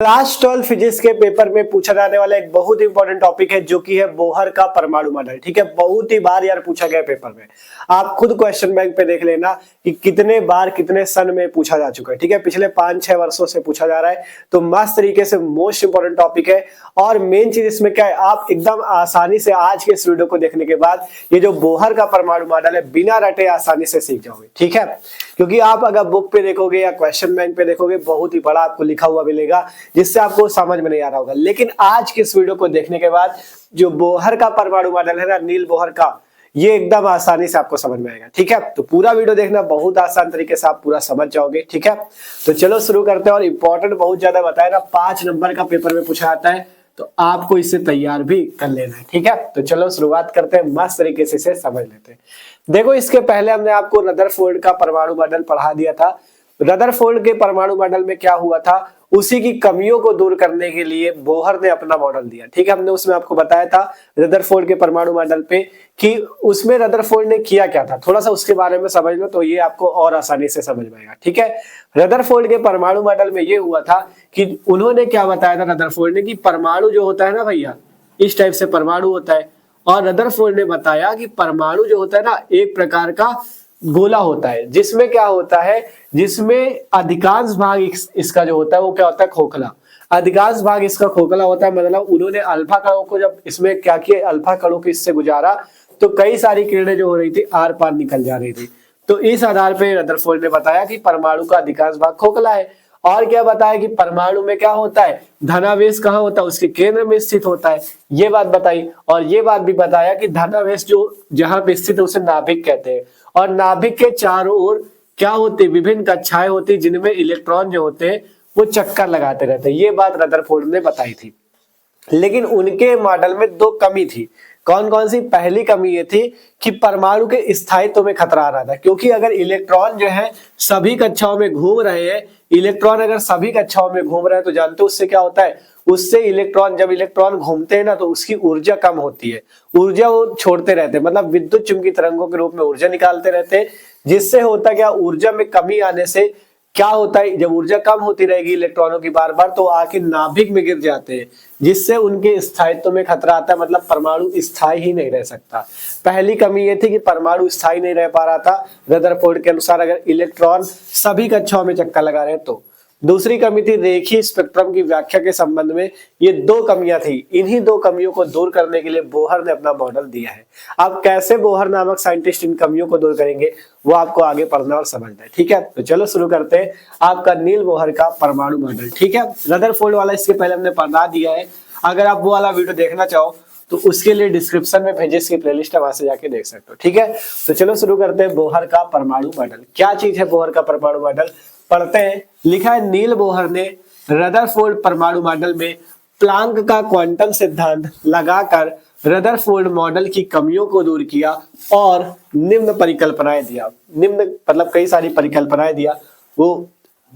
Class 12 physics के paper में पूछा जाने वाला एक बहुत इंपॉर्टेंट टॉपिक है जो कि है बोहर का परमाणु मॉडल। ठीक है, बहुत ही बार यार पूछा गया पेपर में। आप खुद क्वेश्चन बैंक पे देख लेना कि कितने बार कितने सन में पूछा जा चुका है। ठीक है, पिछले 5-6 वर्षों से पूछा जा रहा है, तो मस्त तरीके से मोस्ट इंपॉर्टेंट टॉपिक है। और मेन चीज इसमें क्या है, आप एकदम आसानी से आज के इस वीडियो को देखने के बाद ये जो बोहर का परमाणु मॉडल है बिना रटे आसानी से सीख जाओगे। ठीक है, क्योंकि आप अगर बुक पे देखोगे या क्वेश्चन बैंक पे देखोगे बहुत ही बड़ा आपको लिखा हुआ मिलेगा जिससे आपको समझ में नहीं आ रहा होगा। लेकिन आज के इस वीडियो को देखने के बाद जो बोहर का परमाणु मॉडल है ना, नील बोहर का, ये एकदम आसानी से आपको समझ में आएगा। ठीक है, तो पूरा वीडियो देखना, बहुत आसान तरीके से आप पूरा समझ जाओगे। ठीक है, तो चलो शुरू करते हैं। और इंपॉर्टेंट बहुत ज्यादा बताया ना, 5 नंबर का पेपर में पूछा जाता है, तो आपको इससे तैयार भी कर लेना है। ठीक है, तो चलो शुरुआत करते हैं, मस्त तरीके से इसे समझ लेते हैं। देखो, इसके पहले हमने आपको रदरफोर्ड का परमाणु मॉडल पढ़ा दिया था। रदरफोर्ड के परमाणु मॉडल में क्या हुआ था, उसी की कमियों को दूर करने के लिए बोहर ने अपना मॉडल दिया। ठीक है, हमने उसमें आपको बताया था रदरफोर्ड के परमाणु मॉडल पे कि उसमें रदरफोर्ड ने किया क्या था, थोड़ा सा उसके बारे में समझ लो तो ये आपको और आसानी से समझ में आएगा। ठीक है, रदरफोर्ड के परमाणु मॉडल में ये हुआ था कि उन्होंने क्या बताया था रदरफोर्ड ने कि परमाणु जो होता है ना भैया, इस टाइप से परमाणु होता है। और रदरफोर्ड ने बताया कि परमाणु जो होता है ना, एक प्रकार का गोला होता है, जिसमें क्या होता है, जिसमें अधिकांश भाग इसका जो होता है वो क्या होता है, खोखला। अधिकांश भाग इसका खोखला होता है। मतलब उन्होंने अल्फा कणों को जब इसमें क्या किया, अल्फा कणों को इससे गुजारा तो कई सारी किरणें जो हो रही थी आर पार निकल जा रही थी। तो इस आधार पर रदरफोर्ड ने बताया कि परमाणु का अधिकांश भाग खोखला है। और क्या बताया कि परमाणु में क्या होता है, धनावेश कहाँ होता है, उसके केंद्र में स्थित होता है, ये बात बताई। और ये बात भी बताया कि धनावेश जो जहां पे स्थित है उसे नाभिक कहते हैं। और नाभिक के चारों ओर क्या होती है, विभिन्न कक्षाएं होती, जिनमें इलेक्ट्रॉन जो होते हैं वो चक्कर लगाते रहते हैं। ये बात रदरफोर्ड ने बताई थी। लेकिन उनके मॉडल में 2 कमी थी। कौन कौन सी? पहली कमी ये थी कि परमाणु के स्थायित्व में खतरा आ रहा था, क्योंकि अगर इलेक्ट्रॉन जो है सभी कक्षाओं में घूम रहे हैं, इलेक्ट्रॉन अगर सभी कक्षाओं में घूम रहे हैं तो जानते हो उससे क्या होता है, उससे इलेक्ट्रॉन, जब इलेक्ट्रॉन घूमते हैं ना तो उसकी ऊर्जा कम होती है, ऊर्जा वो छोड़ते रहते हैं, मतलब विद्युत चुंबकीय तरंगों के रूप में ऊर्जा निकालते रहते हैं। जिससे होता क्या, ऊर्जा में कमी आने से क्या होता है, जब ऊर्जा कम होती रहेगी इलेक्ट्रॉनों की बार बार तो आके नाभिक में गिर जाते हैं, जिससे उनके स्थायित्व में खतरा आता है। मतलब परमाणु स्थायी ही नहीं रह सकता। पहली कमी ये थी कि परमाणु स्थायी नहीं रह पा रहा था रदरफोर्ड के अनुसार, अगर इलेक्ट्रॉन सभी कक्षाओं में चक्कर लगा रहे तो। दूसरी कमी थी रेखीय स्पेक्ट्रम की व्याख्या के संबंध में। ये 2 कमियां थी। इन्हीं 2 कमियों को दूर करने के लिए बोहर ने अपना मॉडल दिया है। अब कैसे बोहर नामक साइंटिस्ट इन कमियों को दूर करेंगे वो आपको आगे पढ़ना और समझना है। ठीक है, तो चलो शुरू करते हैं आपका नील बोहर का परमाणु मॉडल। ठीक है, रदरफोर्ड वाला इसके पहले हमने पढ़ा दिया है। अगर आप वो वाला वीडियो देखना चाहो तो उसके लिए डिस्क्रिप्शन में फिजिक्स की प्लेलिस्ट है, वहां से जाके देख सकते हो। ठीक है, तो चलो शुरू करते हैं बोहर का परमाणु मॉडल। क्या चीज है बोहर का परमाणु मॉडल, पढ़ते हैं। लिखा है, नील बोहर ने रदरफोर्ड परमाणु मॉडल में प्लांक का क्वांटम सिद्धांत लगाकर रदरफोर्ड मॉडल की कमियों को दूर किया और निम्न परिकल्पनाएं दिया। निम्न मतलब कई सारी परिकल्पनाएं दिया, वो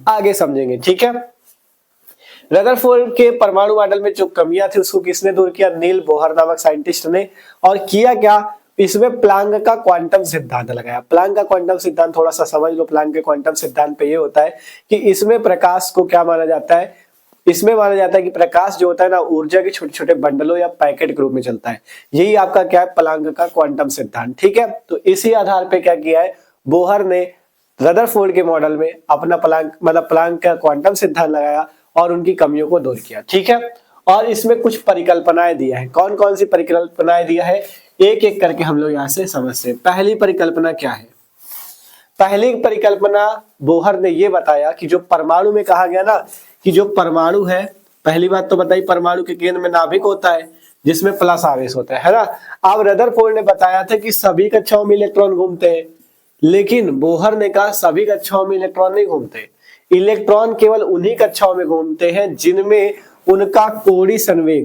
आगे समझेंगे। ठीक है, रदरफोर्ड के परमाणु मॉडल में जो कमियां थी उसको किसने दूर किया, नील बोहर नामक साइंटिस्ट ने। और किया क्या, इसमें प्लांक का क्वांटम सिद्धांत लगाया। प्लांक का क्वांटम सिद्धांत थोड़ा सा समझ लो। प्लांक के क्वांटम सिद्धांत पे ये होता है कि इसमें प्रकाश को क्या माना जाता है, इसमें माना जाता है कि प्रकाश जो होता है ना, ऊर्जा के छोटे छोटे बंडलों या पैकेट के रूप में चलता है। यही आपका क्या है, प्लांक का क्वांटम सिद्धांत। ठीक है, तो इसी आधार पर क्या किया है, बोहर ने रदरफोर्ड के मॉडल में अपना प्लांक का क्वांटम सिद्धांत लगाया और उनकी कमियों को दूर किया। ठीक है, और इसमें कुछ परिकल्पनाएं दिया है। कौन कौन सी परिकल्पनाएं दिया है, एक एक करके हम लोग यहां से समझते हैं। पहली परिकल्पना क्या है, पहली परिकल्पना बोहर ने यह बताया कि जो परमाणु में कहा गया ना कि जो परमाणु है, पहली बात तो बताई, परमाणु के केंद्र में नाभिक होता है जिसमें प्लस आवेश होता है ना। अब रदरफोर्ड ने बताया था कि सभी कक्षाओं में इलेक्ट्रॉन घूमते हैं, लेकिन बोहर ने कहा सभी कक्षाओं में इलेक्ट्रॉन नहीं घूमते। इलेक्ट्रॉन केवल उन्हीं कक्षाओं में घूमते हैं जिनमें उनका कोणीय संवेग,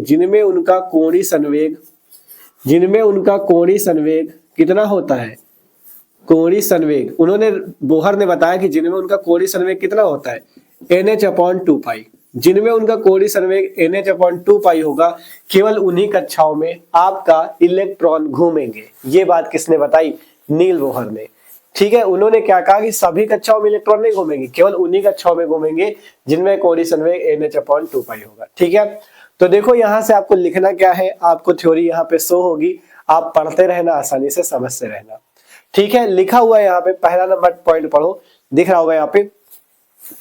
जिनमें उनका कोणीय संवेग कितना होता है, कोणीय संवेग। बोहर ने बताया कि जिनमें उनका कोणीय संवेग कितना होता है, NH/2π। जिनमें उनका कोणीय संवेग NH/2π होगा, केवल उन्हीं कक्षाओं में आपका इलेक्ट्रॉन घूमेंगे। ये बात किसने बताई, नील बोहर ने। ठीक है, उन्होंने क्या कहा कि सभी कक्षाओं में इलेक्ट्रॉन नहीं घूमेंगे, केवल उन्हीं कक्षाओं में घूमेंगे जिनमें कोणीय संवेग NH/2π होगा। ठीक है, तो देखो यहां से आपको लिखना क्या है, आपको थ्योरी यहाँ पे शो होगी, आप पढ़ते रहना, आसानी से समझते रहना। ठीक है, लिखा हुआ है यहाँ पे, पहला नंबर पॉइंट पढ़ो, दिख रहा होगा यहाँ पे।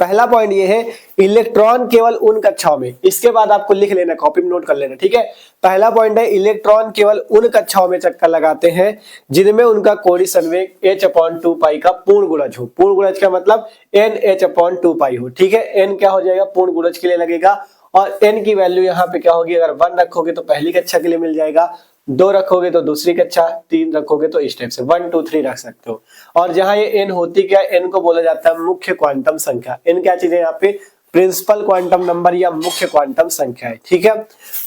पहला पॉइंट ये है, इलेक्ट्रॉन केवल उन कक्षाओं में, इसके बाद आपको लिख लेना, कॉपी में नोट कर लेना। ठीक है, पहला पॉइंट है, इलेक्ट्रॉन केवल उन कक्षाओं में चक्कर लगाते हैं जिनमें उनका कोणीय संवेग h/2π का पूर्ण गुणज हो। पूर्ण गुणज का मतलब NH/2π हो। ठीक है, n क्या हो जाएगा, पूर्ण गुणज के लिए लगेगा, और n की वैल्यू यहाँ पे क्या होगी, अगर 1 रखोगे तो पहली कक्षा के लिए मिल जाएगा, 2 रखोगे तो दूसरी कक्षा, 3 रखोगे तो इस टाइप से 1 2 3 रख सकते हो। और जहां ये n होती क्या, n को बोला जाता है मुख्य क्वांटम संख्या। n क्या चीज है यहाँ पे, प्रिंसिपल क्वांटम नंबर या मुख्य क्वांटम संख्या है। ठीक है,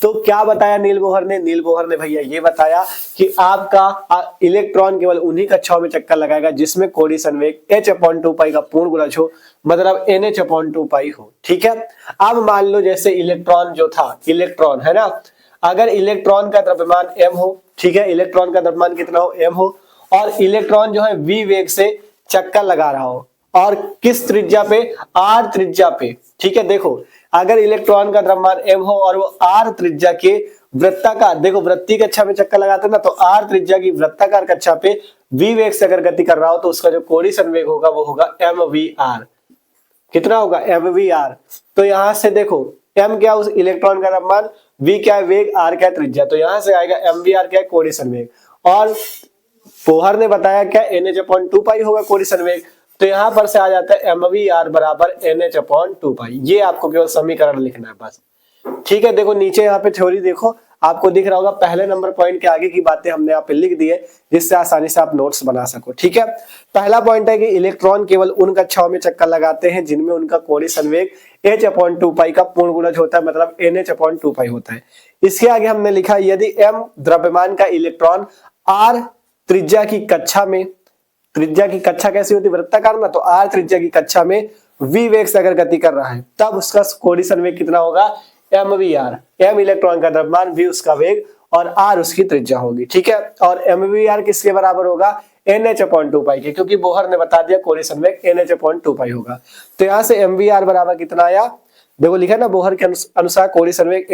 तो क्या बताया नील बोहर ने, नील बोहर ने भैया ये बताया कि आपका इलेक्ट्रॉन केवल उन्हीं कक्षाओं में चक्कर लगाएगा जिसमें कोणीय संवेग h/2π का पूर्ण गुणज हो, मतलब NH/2π हो। ठीक है, अब मान लो जैसे इलेक्ट्रॉन जो था, इलेक्ट्रॉन है ना, अगर इलेक्ट्रॉन का द्रव्यमान m हो, ठीक है, इलेक्ट्रॉन का द्रव्यमान कितना हो, m हो, और इलेक्ट्रॉन जो है v वेग से चक्कर लगा रहा हो, और किस त्रिज्या पे, r त्रिज्या पे। ठीक है, देखो अगर इलेक्ट्रॉन का द्रव्यमान m हो और वो r त्रिज्या के वृत्ताकार, देखो वृत्तीय कक्षा में चक्कर लगाते हैं ना, तो r त्रिज्या की वृत्ताकार कक्षा पे v वेग से अगर गति कर रहा हो तो उसका जो कोणीय संवेग होगा वो होगा mvr। कितना होगा, mvr। तो यहां से देखो m क्या उस इलेक्ट्रॉन का द्रव्यमान, v क्या है वेग, r क्या है त्रिज्या, तो यहां से आएगा mvr क्या है, कोणीय संवेग। और बोहर ने बताया क्या, NH/2π होगा कोणीय संवेग, तो यहां पर से आ जाता है mvr बराबर NH/2π। ये आपको केवल समीकरण लिखना है बस। ठीक है, देखो नीचे यहाँ पे थ्योरी देखो, आपको दिख रहा होगा, पहले नंबर पॉइंट के आगे की बातें हमने यहाँ पे लिख दी है जिससे आसानी से आप नोट्स बना सको। ठीक है, पहला पॉइंट है कि इलेक्ट्रॉन केवल उन कक्षाओं में चक्कर लगाते हैं जिनमें उनका कोणीय संवेग h/2π का पूर्ण गुणज होता है, मतलब NH/2π होता है। इसके आगे हमने लिखा, यदि m द्रव्यमान का इलेक्ट्रॉन r त्रिज्या की कक्षा में, त्रिज्या की कक्षा कैसी होती है, वृत्ताकार ना, तो r त्रिज्या की कक्षा में v वेग से अगर गति कर रहा है तब उसका कोणीय संवेग कितना होगा, mvr। m इलेक्ट्रॉन का द्रव्यमान, v उसका वेग और r उसकी त्रिज्या होगी। ठीक है, और mvr किसके बराबर होगा, NH/2π के, क्योंकि बोहर ने बता दिया कोणीय संवेग NH/2π होगा। तो यहां से mvr बराबर कितना आया, देखो लिखा ना बोहर के अनुसार कोणीय संवेग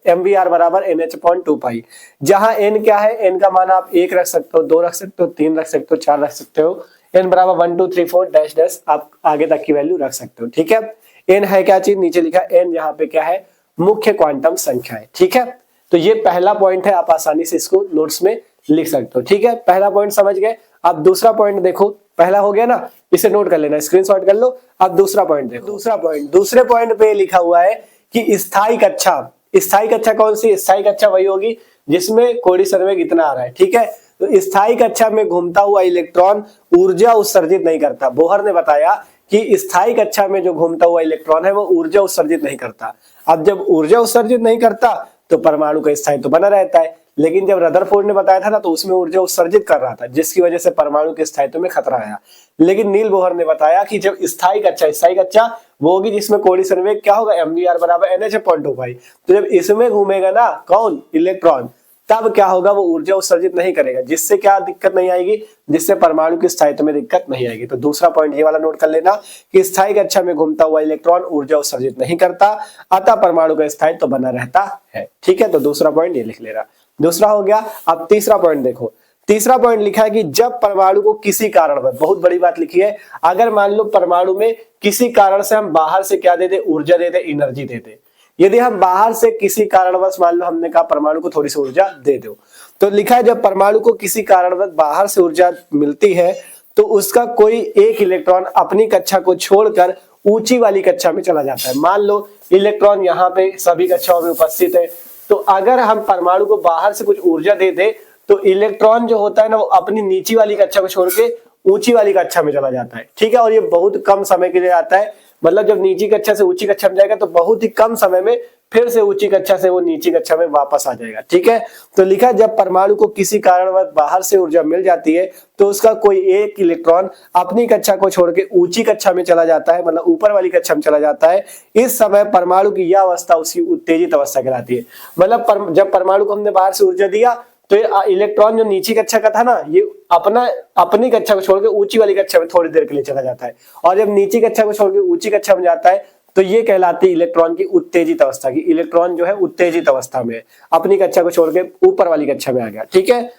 mvr बराबर NH/2π। जहां n क्या है, n का मान आप 1 रख सकते हो, 2 रख सकते हो, 3 रख सकते हो, 4 रख सकते हो, n बराबर 1 2 3 4 डैश डैश आप आगे तक की वैल्यू रख सकते हो। ठीक है, n है क्या चीज, नीचे लिखा n, यहाँ पे क्या है, मुख्य क्वांटम संख्या है। ठीक है, तो ये पहला पॉइंट है, आप आसानी से इसको नोट्स में लिख सकते हो। ठीक है, पहला पॉइंट समझ गए। अब दूसरा पॉइंट देखो, पहला हो गया ना, इसे नोट कर लेना, स्क्रीनशॉट कर लो। अब दूसरा पॉइंट देखो, दूसरा पॉइंट, दूसरे पॉइंट पे लिखा हुआ है कि स्थायी कक्षा, स्थायी कक्षा कौन सी, स्थायी कक्षा वही होगी जिसमें कोणीय संवेग इतना आ रहा है। ठीक है, तो स्थायी कक्षा में घूमता हुआ इलेक्ट्रॉन ऊर्जा उत्सर्जित नहीं करता। बोहर ने बताया कि स्थायी कक्षा में जो घूमता हुआ इलेक्ट्रॉन है वो ऊर्जा उत्सर्जित नहीं करता। अब जब ऊर्जा उत्सर्जित नहीं करता तो परमाणु का स्थायित्व बना रहता है, लेकिन जब रदरफोर्ड ने बताया था ना तो उसमें ऊर्जा उत्सर्जित कर रहा था, जिसकी वजह से परमाणु के स्थायित्व में खतरा आया। लेकिन नील बोहर ने बताया कि जब स्थायी कक्षा वो होगी जिसमें कोणीय संवेग क्या होगा, mvr बराबर NH/2π। तो जब इसमें घूमेगा ना कौन, इलेक्ट्रॉन, तब क्या होगा, वो ऊर्जा उत्सर्जित नहीं करेगा, जिससे क्या दिक्कत नहीं आएगी, जिससे परमाणु के स्थायित्व में दिक्कत नहीं आएगी। तो दूसरा पॉइंट ये वाला नोट कर लेना कि स्थायी कक्षा में घूमता हुआ इलेक्ट्रॉन ऊर्जा उत्सर्जित नहीं करता, अतः परमाणु का स्थायित्व तो बना रहता है। ठीक है, तो दूसरा पॉइंट ये लिख लेना, दूसरा हो गया। अब तीसरा पॉइंट देखो, तीसरा पॉइंट लिखा है कि जब परमाणु को किसी कारणवश, बहुत बड़ी बात लिखी है, अगर मान लो परमाणु में किसी कारण से हम बाहर से क्या देते, ऊर्जा देते, एनर्जी देते। यदि हम बाहर से किसी कारणवश, मान लो हमने कहा परमाणु को थोड़ी सी ऊर्जा दे दो, तो लिखा है जब परमाणु को किसी कारणवश बाहर से ऊर्जा मिलती है तो उसका कोई एक इलेक्ट्रॉन अपनी कक्षा को छोड़कर ऊंची वाली कक्षा में चला जाता है। मान लो इलेक्ट्रॉन यहाँ पे सभी कक्षाओं में उपस्थित है, तो अगर हम परमाणु को बाहर से कुछ ऊर्जा दे दे तो इलेक्ट्रॉन जो होता है ना वो अपनी नीची वाली कक्षा को छोड़ के ऊंची वाली कक्षा में चला जाता है। ठीक है, और ये बहुत कम समय के लिए आता है, मतलब जब नीची कक्षा से ऊंची कक्षा में जाएगा तो बहुत ही कम समय में फिर से ऊंची कक्षा से वो नीची कक्षा में वापस आ जाएगा। ठीक है, तो लिखा जब परमाणु को किसी कारणवश बाहर से ऊर्जा मिल जाती है तो उसका कोई एक इलेक्ट्रॉन अपनी कक्षा को छोड़ के ऊंची कक्षा में चला जाता है, मतलब ऊपर वाली कक्षा में चला जाता है। इस समय परमाणु की यह अवस्था उसकी उत्तेजित अवस्था कहलाती है। मतलब जब परमाणु को हमने बाहर से ऊर्जा दिया तो ये इलेक्ट्रॉन जो नीचे कक्षा का था ना, ये अपनी कक्षा को छोड़ के ऊंची वाली कक्षा में थोड़ी देर के लिए चला जाता है, और जब नीची कक्षा को छोड़ के ऊंची कक्षा में जाता है तो ये कहलाती है इलेक्ट्रॉन की उत्तेजित अवस्था की। इलेक्ट्रॉन जो है उत्तेजित अवस्था में, अपनी कक्षा को छोड़ के ऊपर वाली कक्षा में आ गया, ठीक है।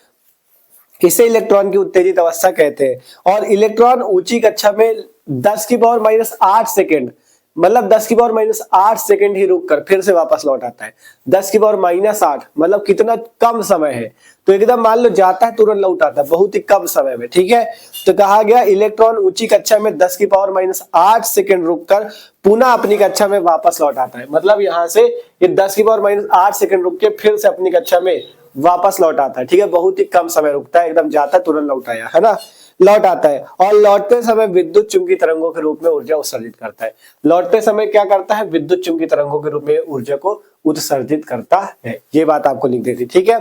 इसे इलेक्ट्रॉन की उत्तेजित अवस्था कहते हैं। और इलेक्ट्रॉन ऊंची कक्षा में 10⁻⁸ सेकेंड, मतलब 10⁻⁸ सेकेंड ही रुक कर फिर से वापस लौट आता है। 10⁻⁸ मतलब कितना कम समय है, तो एकदम मान लो जाता है तुरंत लौट आता है, बहुत ही कम समय में, ठीक है। तो कहा गया इलेक्ट्रॉन ऊंची कक्षा में 10⁻⁸ सेकेंड रुक कर पुनः अपनी कक्षा में वापस लौट आता है। मतलब यहाँ से ये 10⁻⁸ सेकेंड रुक के फिर से अपनी कक्षा में वापस लौट आता है, ठीक है। बहुत ही कम समय रुकता है, एकदम जाता है तुरंत लौट आया, है ना, लौट आता है। और लौटते समय विद्युत चुंबकीय तरंगों के रूप में ऊर्जा उत्सर्जित करता है। लौटते समय क्या करता है, विद्युत चुंबकीय तरंगों के रूप में ऊर्जा को उत्सर्जित करता है। ये बात आपको लिख देती, ठीक है।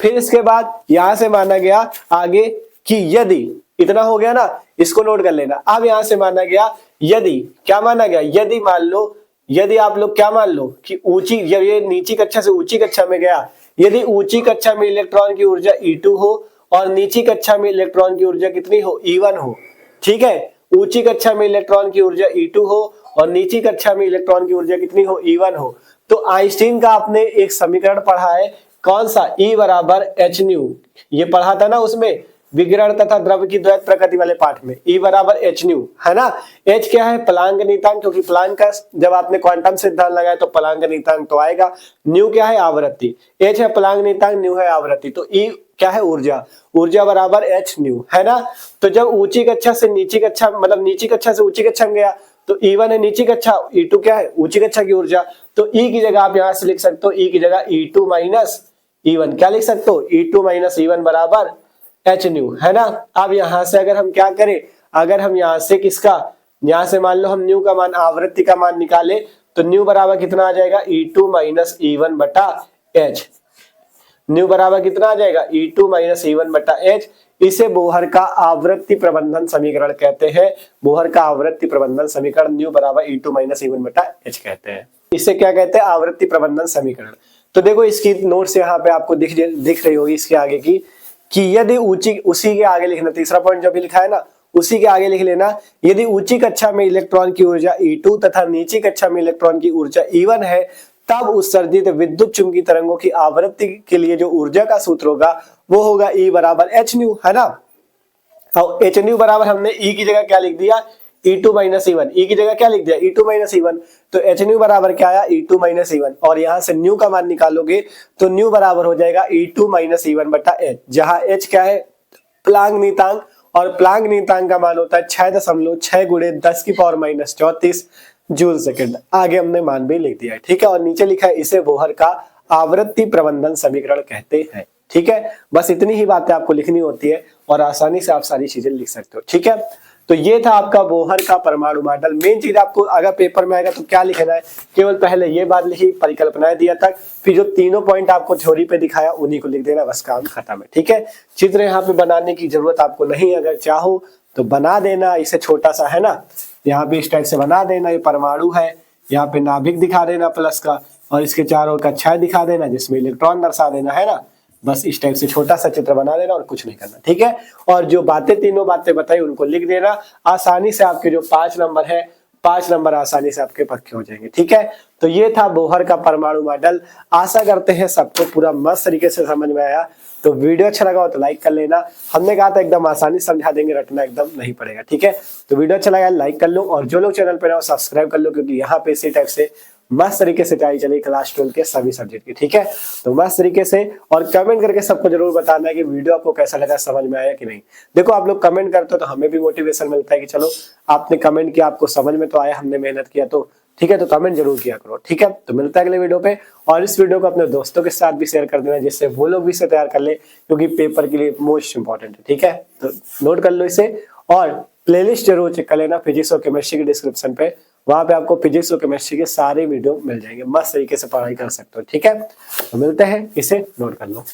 फिर इसके बाद यहां से माना गया आगे कि यदि, इतना हो गया ना, इसको नोट कर लेना। अब यहां से माना गया यदि, क्या माना गया, यदि मान लो, यदि आप लोग क्या मान लो कि ऊंची, जब ये नीची कक्षा से ऊंची कक्षा में गया, यदि ऊंची कक्षा में इलेक्ट्रॉन की ऊर्जा E2 हो और नीची कक्षा में इलेक्ट्रॉन की ऊर्जा कितनी हो, E1 हो, ठीक है। ऊंची कक्षा में इलेक्ट्रॉन की ऊर्जा E2 हो और नीची कक्षा में इलेक्ट्रॉन की ऊर्जा कितनी हो, E1 हो, तो आइंस्टीन का आपने एक समीकरण पढ़ा है, कौन सा, E बराबर hν, ये पढ़ा था ना उसमें, विकिरण तथा द्रव्य की द्वैत प्रकृति वाले पाठ में। E बराबर hν, है ना। H क्या है, प्लांक नीतांक, क्योंकि प्लांक का जब आपने क्वांटम सिद्धांत लगाया तो प्लांक नीतांक तो आएगा। न्यू क्या है, आवृत्ति, H है प्लांक नीतांक, न्यू है आवृत्ति, तो E क्या है, ऊर्जा, ऊर्जा बराबर hν, है ना। तो जब ऊंची कक्षा से नीची कक्षा, मतलब नीची कक्षा से ऊंची कक्षा में गया तो E1 है नीची कक्षा, E2 क्या है, ऊंची कक्षा की ऊर्जा, तो E की जगह आप यहां से लिख सकते हो, E की जगह E2 माइनस E1, क्या लिख सकते हो, E2 माइनस E1 बराबर hν, है ना। अब यहां से अगर हम क्या करें, अगर हम यहां से किसका, यहां से मान लो हम न्यू का मान, आवृत्ति का मान निकाले, तो न्यू बराबर कितना आ जाएगा, E2 माइनस E1 बटा H। न्यू बराबर कितना आ जाएगा, E2 माइनस E1 बटा H। इसे बोहर का आवृत्ति प्रबंधन समीकरण कहते हैं। बोहर का आवृत्ति प्रबंधन समीकरण न्यू बराबर E2 माइनस E1 बटा H कहते हैं। इसे क्या कहते हैं, आवृत्ति प्रबंधन समीकरण। तो देखो इसकी नोट्स यहाँ पे आपको दिख रही होगी इसके आगे की, कि यदि ऊंची, उसी के आगे लिखना, तीसरा पॉइंट जो भी लिखा है ना उसी के आगे लिख लेना, यदि ऊंची कक्षा में इलेक्ट्रॉन की ऊर्जा E2 तथा नीची कक्षा में इलेक्ट्रॉन की ऊर्जा E1 है, तब उत्सर्जित विद्युत चुंबकीय तरंगों की आवृत्ति के लिए जो ऊर्जा का सूत्र होगा वो होगा E बराबर hν, है ना। और hν बराबर हमने E की जगह क्या लिख दिया, E2 माइनस E1, E की जगह क्या लिख दिया, E2 माइनस E1, तो hν बराबर क्या आया, E2 माइनस E1, और यहां से न्यू का मान निकालोगे तो न्यू बराबर हो जाएगा E2 माइनस E1 बटा H, जहां H क्या है, प्लांक नीतांक, और प्लांक नीतांक का मान होता है 6.6 गुणे 10 की पावर माइनस 34 जूल सेकंड। आगे हमने मान भी लिख दिया है, ठीक है। और नीचे लिखा है इसे बोहर का आवृत्ति प्रबंधन समीकरण कहते हैं, ठीक है। बस इतनी ही बातें आपको लिखनी होती है और आसानी से आप सारी चीजें लिख सकते हो, ठीक है। तो ये था आपका बोहर का परमाणु मॉडल। मेन चीज आपको अगर पेपर में आएगा तो क्या लिखना है, केवल पहले ये बात लिखी, परिकल्पनाएं दिया तक, फिर जो तीनों पॉइंट आपको थ्योरी पे दिखाया उन्हीं को लिख देना, बस काम खत्म है, ठीक है। चित्र यहाँ पे बनाने की जरूरत आपको नहीं, अगर चाहो तो बना देना, इसे छोटा सा, है ना, यहाँ पे इस टाइप से बना देना। ये परमाणु है, यहाँ पे नाभिक दिखा देना प्लस का, और इसके चारों ओर कक्षाएं दिखा देना जिसमें इलेक्ट्रॉन दर्शा देना, है ना। बस इस टाइप से छोटा सा चित्र बना देना और कुछ नहीं करना, ठीक है। और जो बातें, तीनों बातें बताई उनको लिख देना। आसानी से आपके जो 5 नंबर है, 5 नंबर आसानी से आपके पक्के हो जाएंगे, ठीक है। तो ये था बोहर का परमाणु मॉडल। आशा करते हैं सबको पूरा मस्त तरीके से समझ में आया। तो वीडियो अच्छा लगा हो तो लाइक कर लेना। हमने कहा था एकदम आसानी से समझा देंगे, रटना एकदम नहीं पड़ेगा, ठीक है। तो वीडियो अच्छा लगा लाइक कर लो, और जो लोग चैनल पे ना हो सब्सक्राइब कर लो, क्योंकि यहाँ पे इसी टाइप से मस्त तरीके से तैयारी चलेगी क्लास 12 के सभी सब्जेक्ट की, ठीक है। तो मस्त तरीके से, और कमेंट करके सबको जरूर बताना है कि वीडियो आपको कैसा लगा, समझ में आया कि नहीं। देखो आप लोग कमेंट करते हो तो हमें भी मोटिवेशन मिलता है कि चलो आपने कमेंट किया, आपको समझ में तो आया, हमने मेहनत किया, तो ठीक है। तो कमेंट जरूर किया करो, ठीक है। तो मिलता है अगले वीडियो पे, और इस वीडियो को अपने दोस्तों के साथ भी शेयर कर देना, जिससे वो लोग भी इसे तैयार कर ले, क्योंकि पेपर के लिए मोस्ट इंपॉर्टेंट है, ठीक है। तो नोट कर लो इसे, और प्लेलिस्ट जरूर चेक कर लेना फिजिक्स और केमिस्ट्री के डिस्क्रिप्शन पे, वहां पे आपको फिजिक्स और केमिस्ट्री के सारे वीडियो मिल जाएंगे, मस्त तरीके से पढ़ाई कर सकते हो, ठीक है। तो मिलते हैं, इसे नोट कर लो।